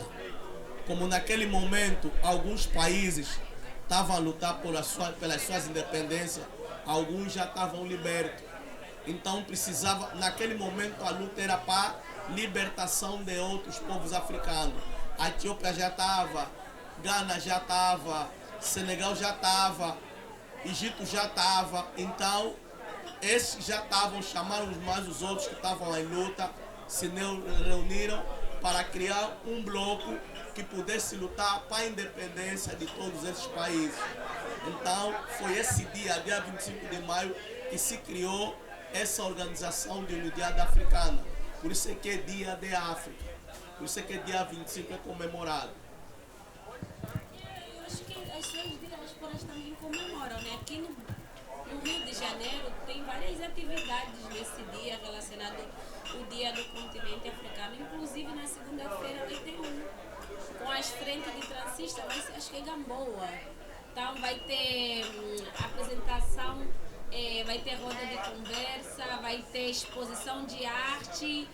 Como naquele momento alguns países estavam a lutar pelas suas independências, alguns já estavam libertos. Então precisava, naquele momento a luta era para libertação de outros povos africanos. A Etiópia já estava, Gana já estava, Senegal já estava, Egito já estava. Então esses já estavam, chamaram mais os outros que estavam em luta, se reuniram para criar um bloco que pudesse lutar para a independência de todos esses países. Então foi esse dia 25 de maio, que se criou essa organização de unidade africana. Por isso é que é dia de África. Por isso é que dia 25 é comemorado. Eu acho que as suas diásporas também comemoram, né? Aqui no Rio de Janeiro tem várias atividades nesse dia relacionado ao Dia do Continente Africano. Inclusive na segunda-feira vai ter com as frentes de transista, acho que é Gamboa. Então vai ter apresentação, vai ter roda de conversa, vai ter exposição de arte,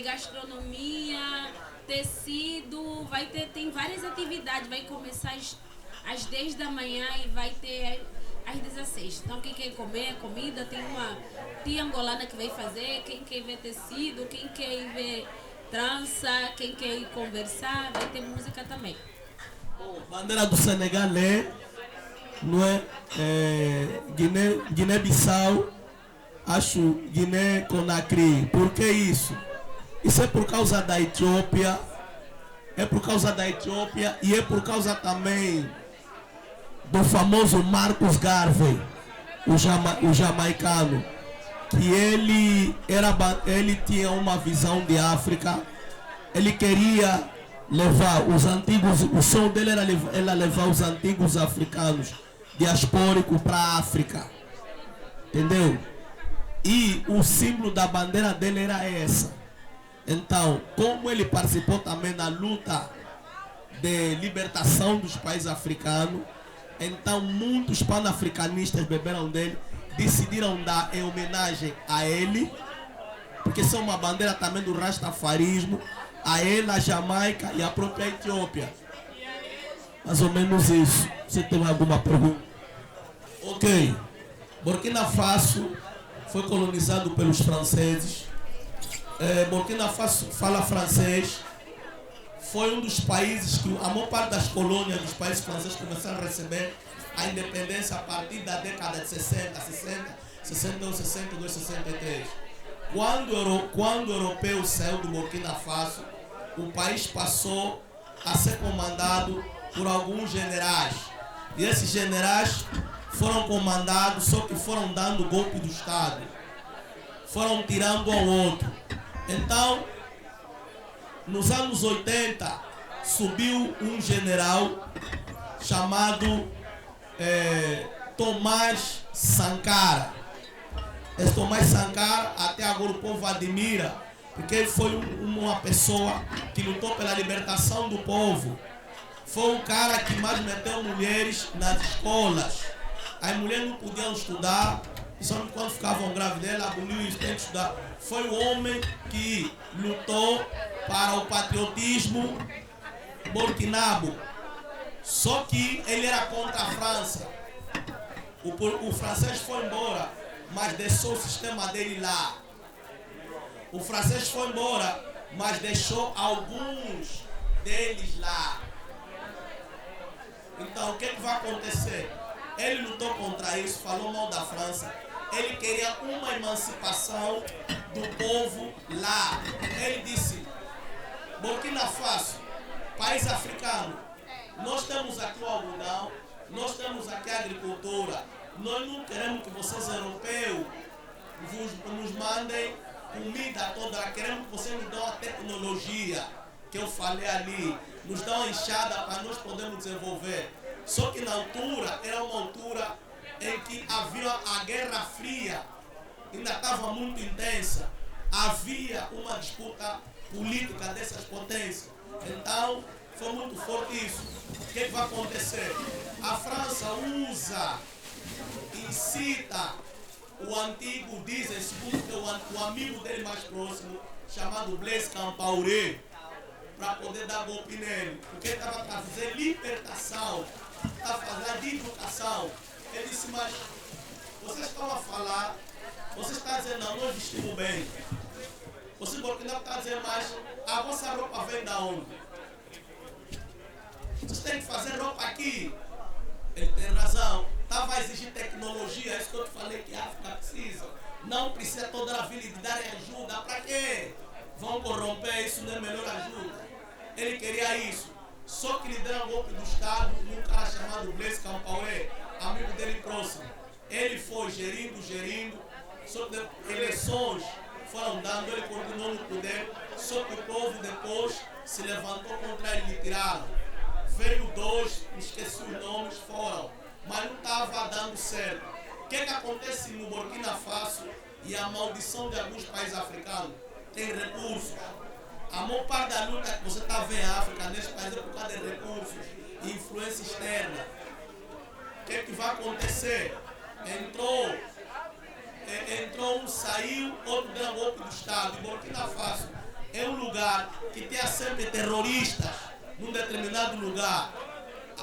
gastronomia, tecido, tem várias atividades, vai começar às 10 da manhã e vai ter às 16. Então quem quer comer comida, tem uma tia angolana que vai fazer, quem quer ver tecido, quem quer ver trança, quem quer ir conversar, vai ter música também. Bandeira do Senegal não é, Guiné-Bissau, acho Guiné-Conakry. Por que isso? Isso é por causa da Etiópia, e é por causa também do famoso Marcus Garvey, o jamaicano, que ele tinha uma visão de África. Ele queria levar os antigos, o sonho dele era levar os antigos africanos diaspóricos para a África, entendeu? E o símbolo da bandeira dele era essa. Então, como ele participou também na luta de libertação dos países africanos, então muitos panafricanistas beberam dele, decidiram dar em homenagem a ele, porque isso é uma bandeira também do rastafarismo, a ele, a Jamaica e a própria Etiópia. Mais ou menos isso. Você tem alguma pergunta? Ok. Burkina Faso foi colonizado pelos franceses. Burkina Faso fala francês. Foi um dos países que a maior parte das colônias dos países franceses começaram a receber a independência a partir da década de 60, 61, 62, 63. Quando o europeu saiu do Burkina Faso, o país passou a ser comandado por alguns generais. E esses generais foram comandados, só que foram dando golpe do Estado. Foram tirando um ao outro. Então, nos anos 80, subiu um general chamado Tomás Sankara. Esse Tomás Sankara, até agora o povo admira, porque ele foi uma pessoa que lutou pela libertação do povo. Foi o cara que mais meteu mulheres nas escolas. As mulheres não podiam estudar, principalmente quando ficavam grávidas, ela aboliu isso, tem que estudar. Foi o homem que lutou para o patriotismo burkinabo. Só que ele era contra a França. O francês foi embora, mas deixou o sistema dele lá. O francês foi embora, mas deixou alguns deles lá. Então, o que vai acontecer? Ele lutou contra isso, falou mal da França. Ele queria uma emancipação do povo lá. Ele disse: Burkina Faso, país africano, nós temos aqui o algodão, nós temos aqui a agricultura. Nós não queremos que vocês europeus nos mandem comida toda. Queremos que vocês nos dão a tecnologia que eu falei ali, nos dão a enxada para nós podermos desenvolver. Só que na altura, era uma altura em que havia a Guerra Fria, ainda estava muito intensa. Havia uma disputa política dessas potências. Então, foi muito forte isso. O que vai acontecer? A França usa, incita o antigo, dizem, segundo o amigo dele mais próximo, chamado Blaise Compaoré, para poder dar golpe nele. Porque ele estava para fazer libertação, estava fazendo educação. Ele disse: mas vocês estão a falar, vocês estão a dizer, não, nós vestimos bem. Você Burkina está a dizer, mas a vossa roupa vem da onde? Vocês têm que fazer roupa aqui. Ele tem razão. Estava a exigir tecnologia, é isso que eu te falei que a África precisa. Não precisa toda a vida de darem ajuda. Para quê? Vão corromper, isso não é melhor ajuda. Ele queria isso. Só que lhe deram golpe do Estado num cara chamado Blaise Compaoré, amigo dele próximo. Ele foi gerindo, só que eleições foram dando, ele continuou no poder, só que o povo depois se levantou contra ele e tiraram. Veio dois, esqueci os nomes, foram, mas não estava dando certo. O que acontece no Burkina Faso e a maldição de alguns países africanos? Tem recursos. A maior parte da luta que você está vendo em África, neste país, é por causa de recursos e influência externa. O que vai acontecer? Entrou um, saiu, outro deu um golpe do Estado. E Burkina Faso é um lugar que tem sempre terroristas num determinado lugar.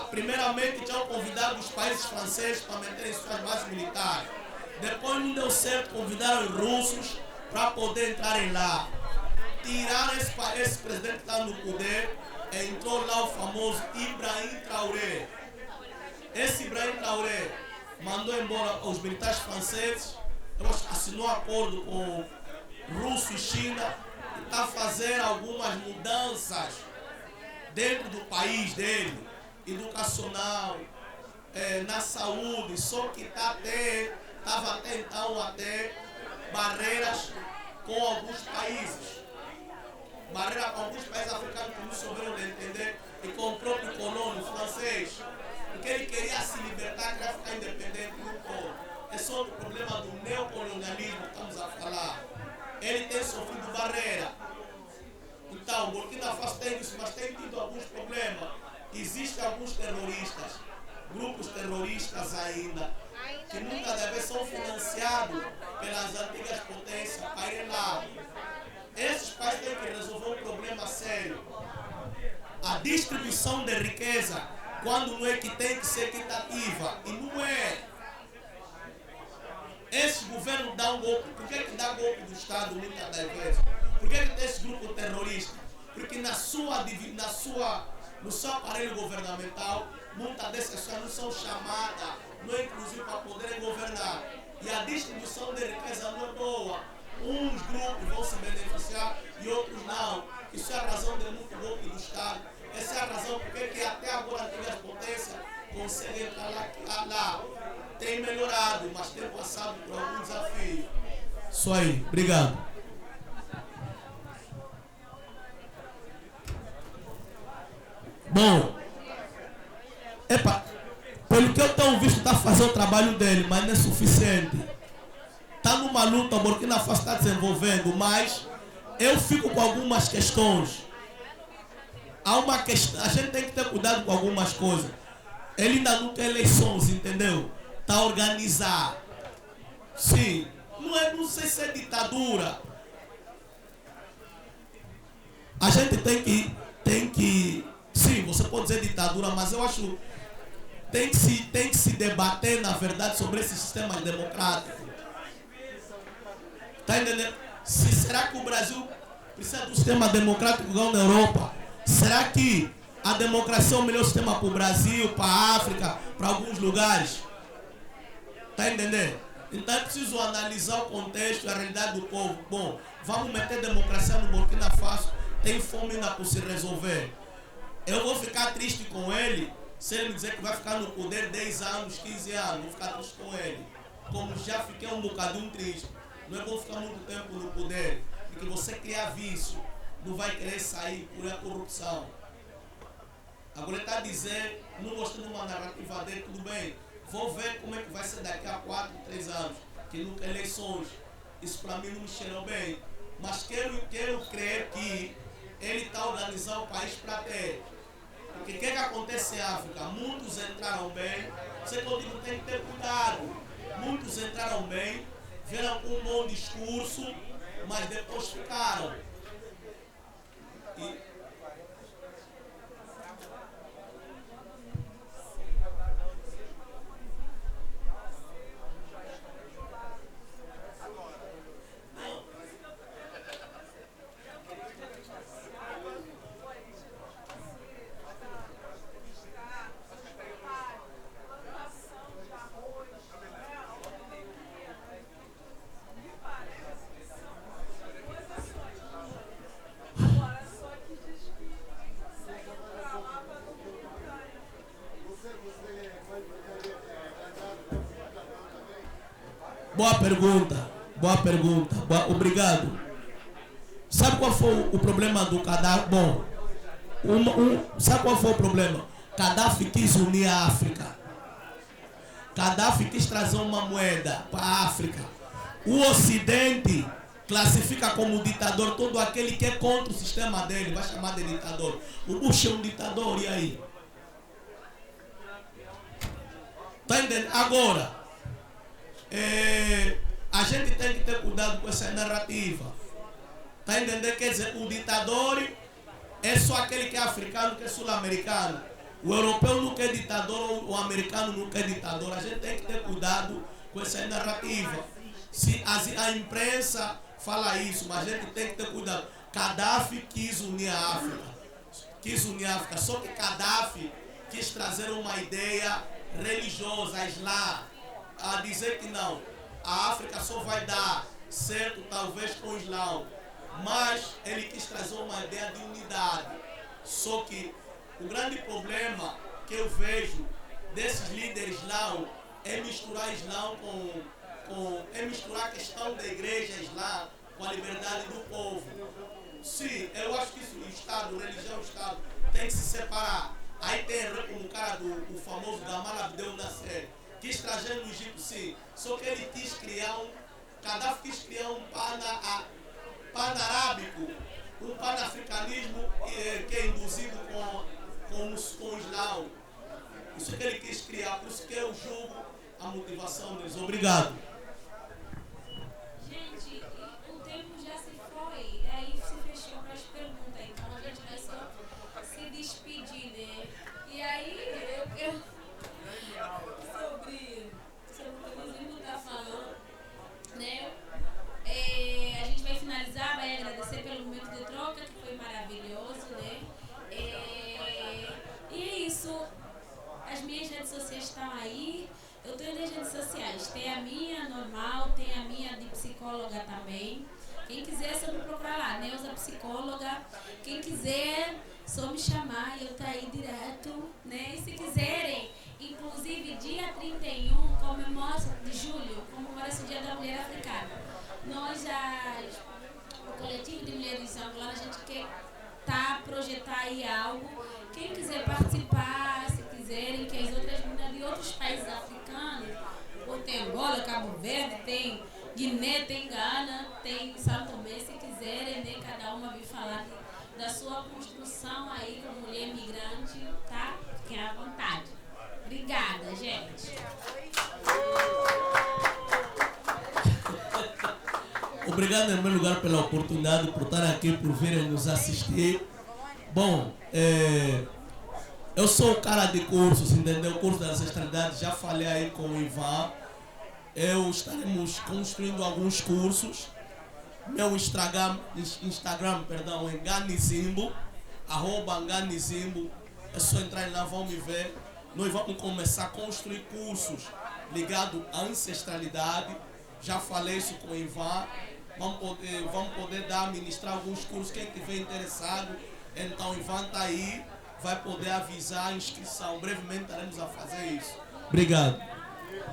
Primeiramente, tinham convidado os países franceses para meterem suas bases militares. Depois não deu certo, convidaram os russos para poder entrarem lá. Tiraram esse presidente que está no poder, entrou lá o famoso Ibrahim Traoré. Esse Ibrahim Traoré mandou embora os militares franceses, assinou acordo com Rússia e China e está fazendo algumas mudanças dentro do país dele, educacional, na saúde, só que estava até então barreiras com alguns países. Barreira com alguns países africanos que não souberam de entender, e com o próprio colono francês, porque ele queria se libertar, queria ficar independente do povo. É só o problema do neocolonialismo que estamos a falar. Ele tem sofrido barreira. Então, Burkina Faso tem isso, mas tem tido alguns problemas. Existem alguns terroristas, grupos terroristas ainda, que nunca devem ser financiados pelas antigas potências para ir lá. Esses países têm que resolver um problema sério. A distribuição de riqueza, quando não é que tem que ser equitativa, e não é. Esses governos dão golpe. Por que dá golpe do Estado muitas das vezes? Por que tem esse grupo terrorista? Porque no seu aparelho governamental, muitas dessas pessoas não são chamadas, não é inclusive para poderem governar. E a distribuição de riqueza não é boa. Uns grupos vão se beneficiar e outros não. Isso é a razão de muito golpe do Estado. Essa é a razão Só aí, obrigado. Bom, epa, pelo que eu tenho visto, está fazendo o trabalho dele, mas não é suficiente. Está numa luta, o Burkina Faso está desenvolvendo, mas eu fico com algumas questões. Há uma questão, a gente tem que ter cuidado com algumas coisas. Ele ainda não tem eleições, entendeu? Está a organizar. Sim, não sei se é ditadura. A gente tem que, sim, você pode dizer ditadura, mas eu acho tem que se debater, na verdade, sobre esse sistema democrático. Está entendendo? Será que o Brasil precisa de um sistema democrático igual na Europa? Será que a democracia é o melhor sistema para o Brasil, para a África, para alguns lugares? Está entendendo? Então é preciso analisar o contexto e a realidade do povo. Bom, vamos meter democracia no Burkina Faso, tem fome ainda por se resolver. Eu vou ficar triste com ele se ele me dizer que vai ficar no poder 10 anos, 15 anos. Vou ficar triste com ele. Como já fiquei um bocadinho triste. Não é bom ficar muito tempo no poder, porque você criar vício, não vai querer sair por a corrupção. Agora ele está a dizer, não gostei de uma narrativa dele, tudo bem. Vou ver como é que vai ser daqui a 4, 3 anos, que nunca eleições. Isso para mim não me cheirou bem. Mas quero crer que ele está organizando o país para ter. Porque o que acontece em África? Muitos entraram bem. Você que eu digo, tem que ter cuidado. Muitos entraram bem, vieram com um bom discurso, mas depois ficaram. Boa pergunta. Obrigado. Sabe qual foi o problema do Gaddafi? Bom, sabe qual foi o problema? Gaddafi quis unir a África. Gaddafi quis trazer uma moeda para a África. O Ocidente classifica como ditador todo aquele que é contra o sistema dele, vai chamar de ditador. O Bush é um ditador, e aí? Tá entendendo? Agora, a gente tem que ter cuidado com essa narrativa. Tá entendendo? Quer dizer, o ditador é só aquele que é africano, que é sul-americano. O europeu nunca é ditador, o americano nunca é ditador. A gente tem que ter cuidado com essa narrativa. Se a imprensa fala isso, mas a gente tem que ter cuidado. Gaddafi quis unir a África. Só que Gaddafi quis trazer uma ideia religiosa, Islã, a dizer que não, a África só vai dar certo talvez com o Islã, mas ele quis trazer uma ideia de unidade. Só que o grande problema que eu vejo desses líderes Islã é misturar Islã é misturar a questão da igreja Islã com a liberdade do povo. Sim, eu acho que isso, o Estado, a religião, o Estado tem que se separar. Aí tem o cara do famoso Gamal Abdel Nasser, quis trazer no Egito, sim, só que ele quis criar Gaddafi quis criar um pan-arábico, um pan-africanismo que é induzido com o Islã. Isso que ele quis criar, por isso que eu julgo a motivação deles. Obrigado. Gente, o tempo já se foi, aí se fechou para as perguntas, então a gente vai só se despedir, né? E aí, eu sobre o que o Luzinho está falando, né? A gente vai finalizar, vai agradecer pelo momento de troca, que foi maravilhoso, né? E é isso. As minhas redes sociais estão aí. Eu tenho 10 redes sociais. Tem a minha normal, tem a minha de psicóloga também. Quem quiser, é só me procurar lá, Neuza Psicóloga. Quem quiser, só me chamar e eu tá aí direto, né? E se quiserem inclusive dia 31 de julho, comemora-se o Dia da Mulher Africana. Nós, o coletivo de mulheres angolanas, a gente quer projetar aí algo. Quem quiser participar, se quiserem, que as outras meninas de outros países africanos, ou tem Angola, Cabo Verde, tem Guiné, tem Gana, tem São Tomé, se quiserem, né, cada uma vir falar da sua construção aí como mulher migrante, tá? Fiquem à vontade. Obrigada, gente. Obrigado, em primeiro lugar, pela oportunidade, por estar aqui, por virem nos assistir. Bom, eu sou o cara de cursos, entendeu? O curso da ancestralidade, já falei aí com o Ivan. Estaremos construindo alguns cursos. Meu Instagram, é Nganizimbo, @Nganizimbo. É só entrar lá, vão me ver. Nós vamos começar a construir cursos ligados à ancestralidade. Já falei isso com o Ivan. Vamos poder ministrar alguns cursos. Quem estiver interessado, então o Ivan está aí, vai poder avisar a inscrição. Brevemente estaremos a fazer isso. Obrigado.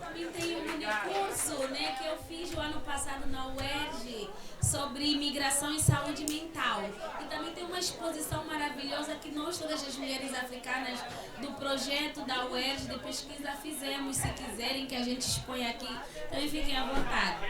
Também tem um mini curso, né, que eu fiz o ano passado na UERJ sobre imigração e saúde mental. E também tem uma exposição maravilhosa que nós, todas as mulheres africanas do projeto da UERJ de pesquisa, fizemos. Se quiserem que a gente exponha aqui, também fiquem à vontade.